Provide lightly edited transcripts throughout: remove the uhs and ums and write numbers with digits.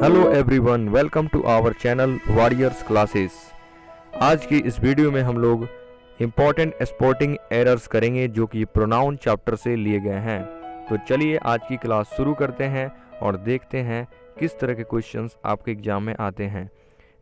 Hello everyone, welcome to our channel warriors classes. आज की इस वीडियो में हम लोग इम्पॉर्टेंट स्पोर्टिंग एरर्स करेंगे जो कि प्रोनाउन चैप्टर से लिए गए हैं। तो चलिए आज की क्लास शुरू करते हैं और देखते हैं किस तरह के क्वेश्चंस आपके एग्जाम में आते हैं।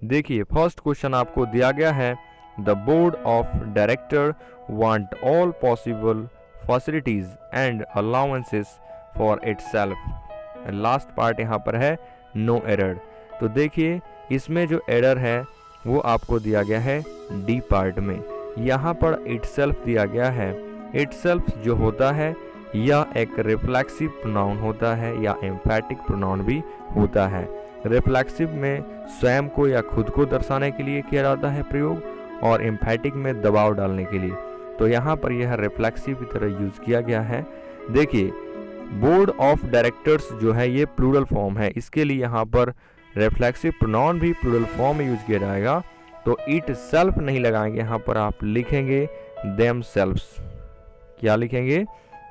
देखिए, फर्स्ट क्वेश्चन आपको दिया गया है, the board of director want all possible facilities and allowances for itself. Last part यहाँ पर है नो एरर। तो देखिए, इसमें जो एरर है वो आपको दिया गया है डी पार्ट में। यहाँ पर इटसेल्फ दिया गया है। इटसेल्फ जो होता है यह एक रिफ्लेक्सिव प्रोनाउन होता है या एम्फैटिक प्रोनाउन भी होता है। रिफ्लेक्सिव में स्वयं को या खुद को दर्शाने के लिए किया जाता है प्रयोग, और एम्फैटिक में दबाव डालने के लिए। तो यहाँ पर यह रिफ्लेक्सिव की तरह यूज किया गया है। देखिए, बोर्ड ऑफ डायरेक्टर्स जो है ये प्लूरल फॉर्म है, इसके लिए यहाँ पर रिफ्लेक्सिव प्रोनाउन भी प्लूरल फॉर्म में यूज किया जाएगा। तो इट सेल्फ नहीं लगाएंगे, यहाँ पर आप लिखेंगे देम सेल्फ्स। क्या लिखेंगे?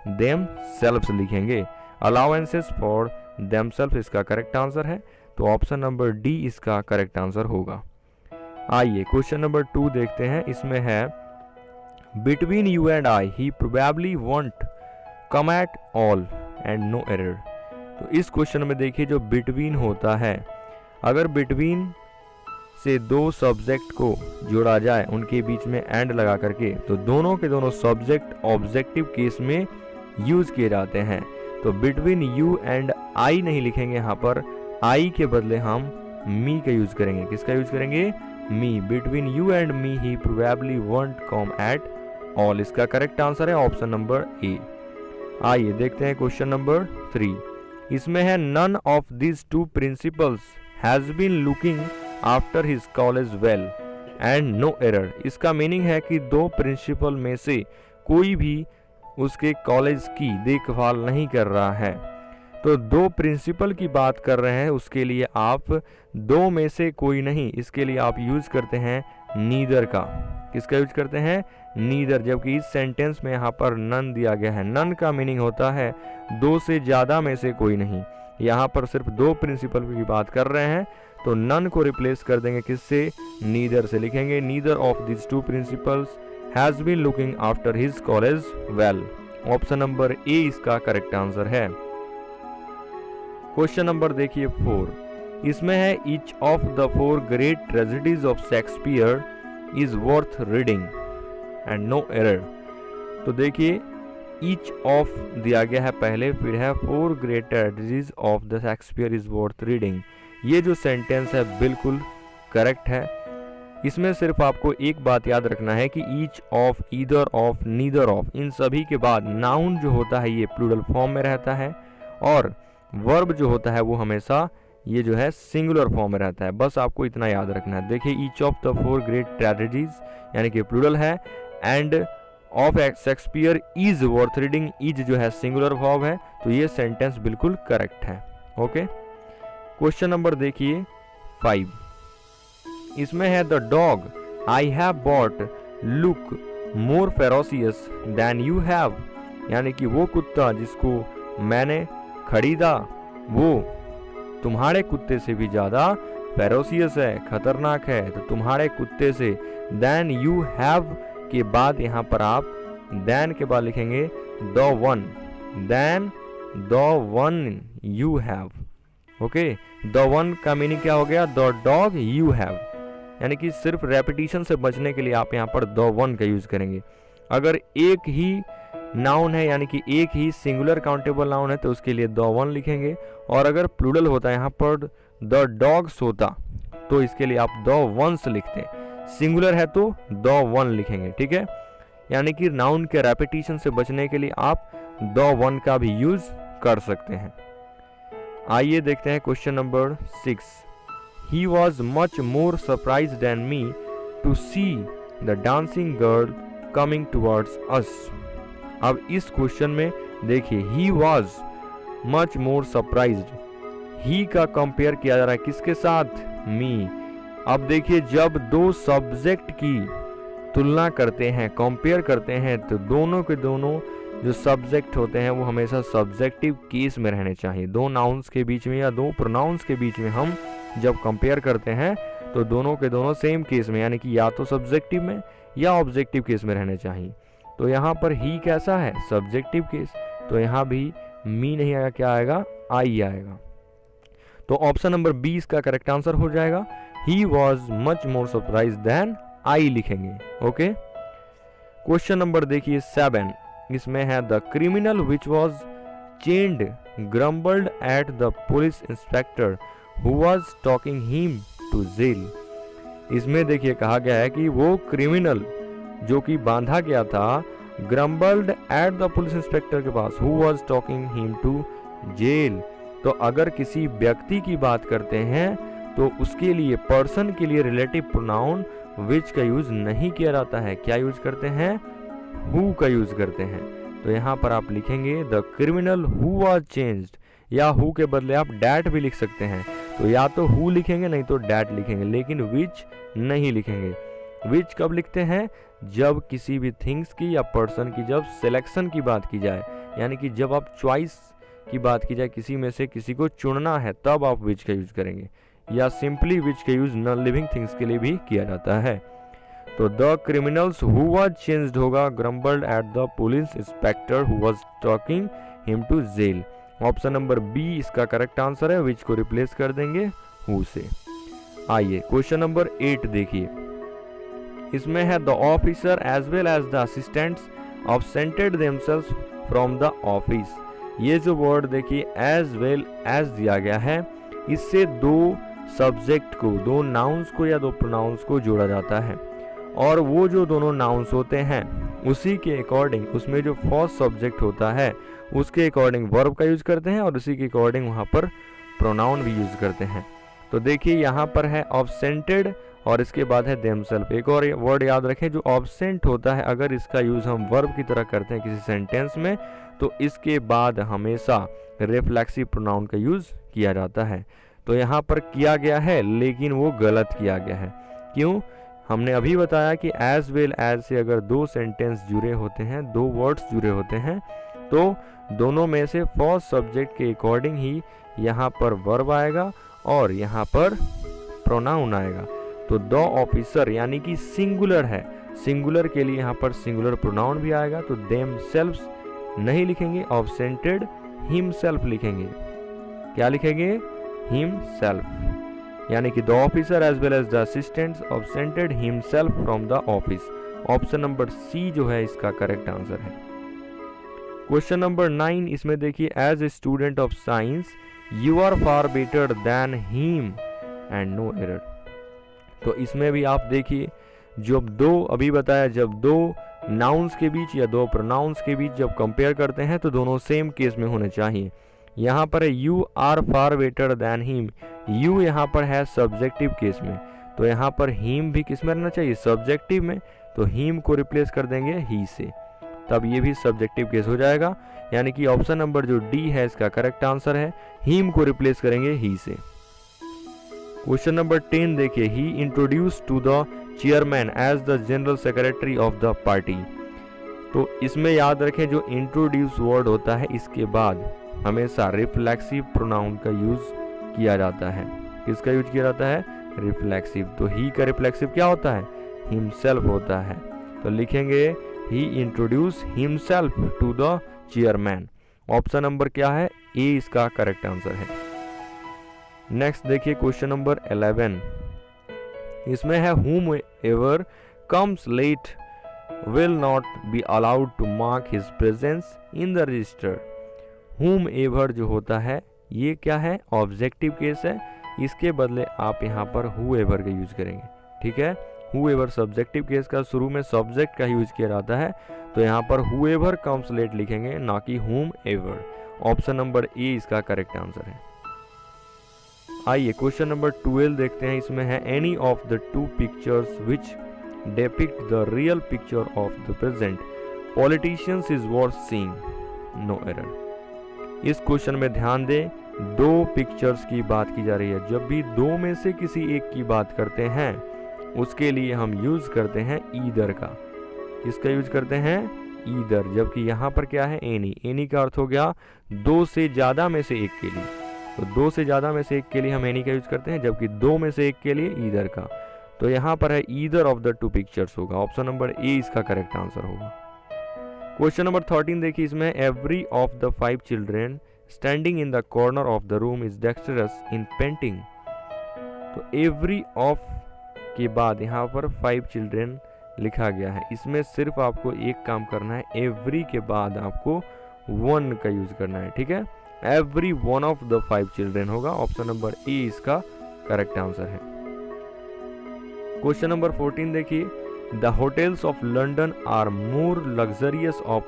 देम सेल्फ्स लिखेंगे। अलाउंसेस फॉर देम सेल्फ इसका करेक्ट आंसर है, तो ऑप्शन नंबर डी इसका करेक्ट आंसर होगा। आइए क्वेश्चन नंबर 2 देखते हैं। इसमें है, between you and I he probably won't come at all and no error. तो इस क्वेश्चन में देखिए, जो बिटवीन होता है, अगर बिटवीन से दो सब्जेक्ट को जोड़ा जाए उनके बीच में एंड लगा करके, तो दोनों के दोनों सब्जेक्ट ऑब्जेक्टिव केस में यूज किए जाते हैं। तो बिटवीन यू एंड आई नहीं लिखेंगे, यहाँ पर आई के बदले हम मी का यूज करेंगे। किसका यूज करेंगे? Me. Between you and me he probably won't come at all, इसका करेक्ट आंसर है ऑप्शन नंबर ए। आइए देखते हैं क्वेश्चन नंबर 3। इसमें है, none of this two principals has been looking after his college well and no error. इसका meaning है कि दो प्रिंसिपल में से कोई भी उसके कॉलेज की देखभाल नहीं कर रहा है। तो दो प्रिंसिपल की बात कर रहे हैं, उसके लिए आप दो में से कोई नहीं, इसके लिए आप यूज करते हैं नीदर का। किसका यूज करते हैं? नीदर। जबकि इस सेंटेंस में यहाँ पर नन दिया गया है। नन का मीनिंग होता है दो से ज्यादा में से कोई नहीं। यहाँ पर सिर्फ दो प्रिंसिपल की बात कर रहे हैं, तो नन को रिप्लेस कर देंगे किससे? नीदर से। लिखेंगे neither of this two principals has been looking after his college well. Option number A इसका करेक्ट आंसर है। क्वेश्चन नंबर देखिए 4। इसमें है, each of the 4 great tragedies of Shakespeare is worth reading and no error. तो देखिए, each of दिया गया है पहले, फिर है 4 great tragedies of the Shakespeare is worth reading. ये जो सेंटेंस है बिल्कुल करेक्ट है। इसमें सिर्फ आपको एक बात याद रखना है कि each of, either of, neither of, इन सभी के बाद नाउन जो होता है ये प्लूरल फॉर्म में रहता है, और वर्ब जो होता है वो हमेशा ये जो है सिंगुलर फॉर्म में रहता है। बस आपको इतना याद रखना है। देखिए, each of the 4 great tragedies यानी कि प्लूरल है, end of Shakespeare is worth reading, is जो है सिंगुलर फॉर्म है, तो ये सेंटेंस बिल्कुल करेक्ट है। ओके, क्वेश्चन नंबर देखिए 5। इसमें है, the dog I have bought look more ferocious than you have. यानी कि वो कुत्ता जिसको मैंने खरीदा वो तुम्हारे कुत्ते से भी ज्यादा फेरोसियस है, खतरनाक है। तो तुम्हारे कुत्ते से, देन यू हैव के बाद यहाँ पर आप देन के बाद लिखेंगे the one, than the one you have. Okay, the one का मीनिंग क्या हो गया? The dog you have. यानी कि सिर्फ रेपिटेशन से बचने के लिए आप यहाँ पर द वन का यूज करेंगे। अगर एक ही नाउन है यानी कि एक ही सिंगुलर काउंटेबल नाउन है तो उसके लिए द वन लिखेंगे, और अगर प्लूरल होता है यहाँ पर द डॉग्स होता तो इसके लिए आप द वंस लिखते हैं। सिंगुलर है तो द वन लिखेंगे। ठीक है, यानी कि नाउन के रेपिटेशन से बचने के लिए आप द वन का भी यूज कर सकते हैं। आइए देखते हैं question number 6। He was much more surprise than me to see the dancing girl coming towards us. अब इस क्वेश्चन में देखिए, he was much more surprised, he का कंपेयर किया जा रहा है किसके साथ? मी। अब देखिए, जब दो सब्जेक्ट की तुलना करते हैं, कंपेयर करते हैं, तो दोनों के दोनों जो सब्जेक्ट होते हैं वो हमेशा सब्जेक्टिव केस में रहने चाहिए। दो नाउन्स के बीच में या दो प्रोनाउंस के बीच में हम जब कंपेयर करते हैं तो दोनों के दोनों सेम केस में, यानी कि या तो सब्जेक्टिव में या ऑब्जेक्टिव केस में रहने चाहिए। तो यहाँ पर ही कैसा है, सब्जेक्टिव केस, तो यहाँ भी मी नहीं आएगा, क्या आएगा, आई आएगा। तो ऑप्शन नंबर 20 का करेक्ट आंसर हो जाएगा he was much more surprise than I लिखेंगे। ओके, क्वेश्चन नंबर देखिए 7, इसमें है the criminal which was chained grumbled at the police inspector who was talking him to jail. इसमें देखिए कहा गया है कि वो क्रिमिनल जो कि बांधा गया था grumbled at the police inspector के पास who was talking him to jail. तो अगर किसी व्यक्ति की बात करते हैं तो उसके लिए पर्सन के लिए रिलेटिव प्रोनाउन विच का यूज नहीं किया जाता है, क्या यूज करते हैं, हु का यूज करते हैं। तो यहाँ पर आप लिखेंगे the criminal who was changed, या हु के बदले आप डैट भी लिख सकते हैं। तो या तो हु लिखेंगे नहीं तो डैट लिखेंगे, लेकिन विच नहीं लिखेंगे। विच कब लिखते हैं, जब किसी भी थिंग्स की या पर्सन की जब सिलेक्शन की बात की जाए, यानी कि जब आप चॉइस की बात की जाए, किसी में से किसी को चुनना है, तब आप विच का यूज करेंगे। या सिंपली विच का यूज नॉन लिविंग थिंग्स के लिए भी किया जाता है। तो the criminals who was changed होगा grumbled at the police inspector who was talking him to jail. Option number B इसका करेक्ट आंसर है, विच को रिप्लेस कर देंगे हु से। आइए क्वेश्चन नंबर 8 देखिए, इसमें है the officer as well as the assistants absented themselves from the office. ये जो वर्ड देखिए एज वेल एज दिया गया है, इससे दो सब्जेक्ट को, दो नाउन्स को या दो प्रोनाउंस को जोड़ा जाता है, और वो जो दोनों नाउन्स होते हैं उसी के अकॉर्डिंग उसमें जो फर्स्ट सब्जेक्ट होता है उसके अकॉर्डिंग वर्ब का यूज करते हैं और उसी के अकॉर्डिंग वहाँ पर प्रोनाउन भी यूज करते हैं। तो देखिए यहाँ पर है ऑब्सेंटेड और इसके बाद है देमसेल्फ। एक और वर्ड याद रखें, जो ऑब्सेंट होता है अगर इसका यूज हम वर्ब की तरह करते हैं किसी सेंटेंस में तो इसके बाद हमेशा रिफ्लेक्सिव प्रोनाउन का यूज किया जाता है। तो यहाँ पर किया गया है लेकिन वो गलत किया गया है। क्यों? हमने अभी बताया कि एज वेल एज से अगर दो सेंटेंस जुड़े होते हैं, दो वर्ड्स जुड़े होते हैं, तो दोनों में से फर्स्ट सब्जेक्ट के अकॉर्डिंग ही यहाँ पर वर्ब आएगा और यहाँ पर प्रोनाउन आएगा। तो द ऑफिसर यानी कि सिंगुलर है, सिंगुलर के लिए यहाँ पर सिंगुलर प्रोनाउन भी आएगा। तो देम सेल्व्स नहीं लिखेंगे, ऑब्सेंटेड हिमसेल्फ लिखेंगे। क्या लिखेंगे? हिमसेल्फ, यानी कि the officer as well as the assistants absented himself from the office. Option number C जो है इसका करेक्ट आंसर है। क्वेश्चन नंबर 9, इसमें देखिए as a student of science you are far better than him and no error. तो इसमें भी आप देखिए, जब दो अभी बताया, जब दो नाउन्स के बीच या दो प्रोनाउंस के बीच जब कंपेयर करते हैं तो दोनों सेम केस में होने चाहिए। यहाँ पर है you are far better than him, you यहाँ पर है सब्जेक्टिव केस में, तो यहाँ पर हिम भी किस में रहना चाहिए? सब्जेक्टिव में। तो हिम को रिप्लेस कर देंगे ही से, तब ये भी सब्जेक्टिव केस हो जाएगा। यानी कि ऑप्शन नंबर जो डी है इसका करेक्ट आंसर है, हिम को रिप्लेस करेंगे ही से। क्वेश्चन नंबर 10 देखिए, he introduce to the chairman as the general secretary of the party. तो इसमें याद रखें जो इंट्रोड्यूस वर्ड होता है इसके बाद हमेशा रिफ्लेक्सिव प्रोनाउन का यूज किया जाता है। किसका यूज किया जाता है? रिफ्लेक्सिव। तो ही का रिफ्लेक्सिव क्या होता है? हिमसेल्फ होता है। तो लिखेंगे he introduce himself to the chairman. Option number क्या है? ए इसका करेक्ट आंसर है। नेक्स्ट देखिए क्वेश्चन नंबर 11, इसमें है whom ever comes late will not be allowed to mark his presence in the register। whom ever जो होता है ये क्या है? ऑब्जेक्टिव केस है, इसके बदले आप यहाँ पर whoever का यूज करेंगे। ठीक है, whoever सब्जेक्टिव केस का शुरू में सब्जेक्ट का यूज किया जाता है, तो यहाँ पर whoever comes late लिखेंगे, ना कि whomever। ऑप्शन नंबर ए इसका करेक्ट आंसर है। आइए क्वेश्चन नंबर 12 देखते हैं, इसमें है any of the two pictures which depict the real picture of the present politicians is worth seeing, no error. इस क्वेश्चन में ध्यान दें, दो पिक्चर्स की बात की जा रही है। जब भी दो में से किसी एक की बात करते हैं उसके लिए हम यूज करते हैं ईदर का। किसका यूज करते हैं? ईदर, जबकि यहाँ पर क्या है एनी। एनी का अर्थ हो गया दो से ज़्यादा में से एक के लिए, तो दो से ज़्यादा में से एक के लिए हम एनी का यूज करते हैं, जबकि दो में से एक के लिए ईदर का। तो यहाँ पर है either of the two pictures होगा, ऑप्शन नंबर ए इसका करेक्ट आंसर होगा। क्वेश्चन नंबर 13 देखिए, इसमें every of the 5 children standing in the corner of the room is dexterous in painting. तो एवरी ऑफ के बाद यहाँ पर 5 चिल्ड्रेन लिखा गया है, इसमें सिर्फ आपको एक काम करना है, एवरी के बाद आपको वन का यूज करना है, ठीक है। Every one of the 5 children होगा, ऑप्शन नंबर ए इसका करेक्ट आंसर है। क्वेश्चन नंबर 14 देखिए, the hotels of London are more luxurious of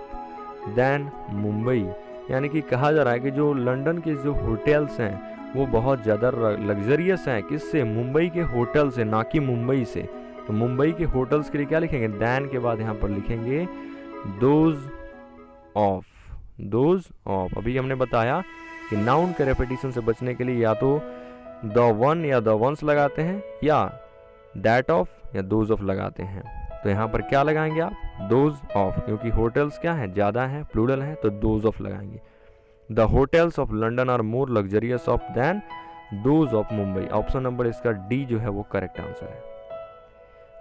than Mumbai. यानी कि कहा जा रहा है कि जो लंदन के जो होटल्स हैं वो बहुत ज़्यादा लग्जरियस हैं, किससे, मुंबई के होटल से, ना कि मुंबई से। तो मुंबई के होटल्स के लिए क्या लिखेंगे, दैन के बाद यहाँ पर लिखेंगे दोज ऑफ, दोज ऑफ। अभी हमने बताया कि नाउन के रेपिटेशन से बचने के लिए या तो द वन या द वंस लगाते हैं, या दैट ऑफ या दोज ऑफ लगाते हैं। तो यहाँ पर क्या लगाएंगे आप, दोज ऑफ, क्योंकि होटल्स क्या है, ज़्यादा हैं, प्लूरल है, तो दोज ऑफ लगाएंगे। The hotels of London are more luxurious of than those of Mumbai, option number इसका डी जो है वो करेक्ट आंसर है।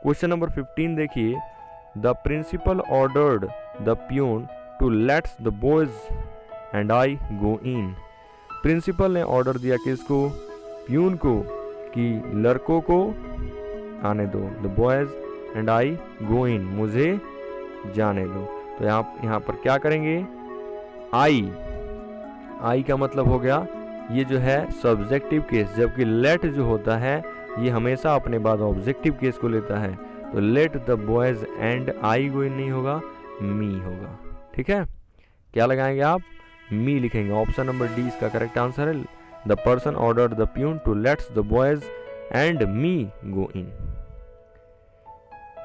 क्वेश्चन नंबर 15 देखिए, the principal ordered the peon to lets the boys and I go in. Principal ने order दिया किसको, peon को, कि लड़कों को आने दो, the boys and I go in, मुझे जाने दो। तो यहाँ पर क्या करेंगे, आई का मतलब हो गया ये जो है सब्जेक्टिव केस, जबकि लेट जो होता है ये हमेशा अपने बाद ऑब्जेक्टिव केस को लेता है। तो let the boys and I go in नहीं होगा, मी होगा, ठीक है। क्या लगाएंगे आप, मी लिखेंगे, ऑप्शन नंबर डी इसका करेक्ट आंसर है। The person ordered the peon to lets the boys and me go in.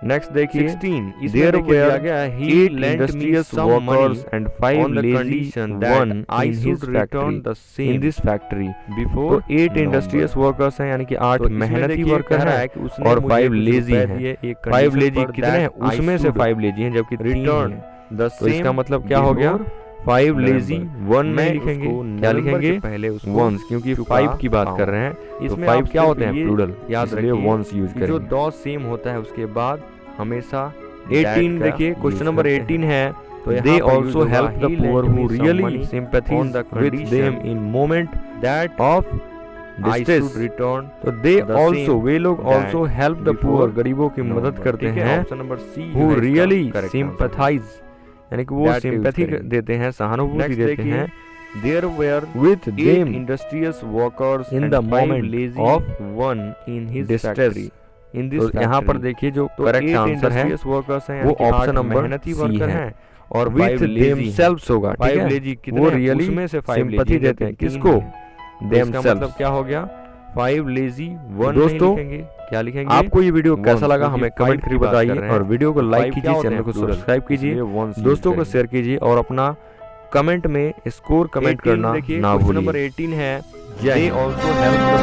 Next देखिए 16, इसमें देखिए गया he lent me some workers and 5 on the condition that I should return the same in this factory before। तो 8 industrious workers हैं, यानी कि 8 मेहनती worker हैं और 5 लेजी हैं। 5 लेजी कितने हैं, उसमें से 5 लेजी हैं, जबकि रिटर्न द सेम। तो इसका मतलब क्या हो गया, 5 लेजी, 1 में लिखेंगे, क्या लिखेंगे, पहले वंस, क्योंकि 5 की बात कर रहे हैं। इसमें 5 क्या होते हैं, प्लूरल, याद रखिए वंस यूज करेंगे। जो डॉ सेम होता है उसके बाद हमेशा 18 देखिए, क्वेश्चन नंबर 18 है, तो they also help the poor who really sympathies with them in moment that of distress return. तो दे आल्सो, वे लोग आल्सो हेल्प द पुअर, गरीबों की मदद करते हैं, option number C, who really sympathise, यानी कि वो सिंपैथी देते हैं, सहानुभूति देते हैं। There were with them industrious workers in the moment of one in his factory। तो यहाँ पर देखिए जो करेक्ट आंसर है वो ऑप्शन नंबर मेहनती वर्कर हैं, और विथ देमसेल्व्स होगा, ठीक है। वो रियली उसमें से सिंपैथी देते हैं, किसको, देमसेल्व्स। मतलब क्या हो गया, 5 लेजी 1 दोस्तों क्या लिखेंगे। आपको ये वीडियो कैसा लगा हमें कमेंट करके बताइए, और वीडियो को लाइक कीजिए, चैनल को सब्सक्राइब कीजिए, दोस्तों को शेयर कीजिए, और अपना कमेंट में स्कोर कमेंट करना ना भूलिए। नंबर 18 है, they also help the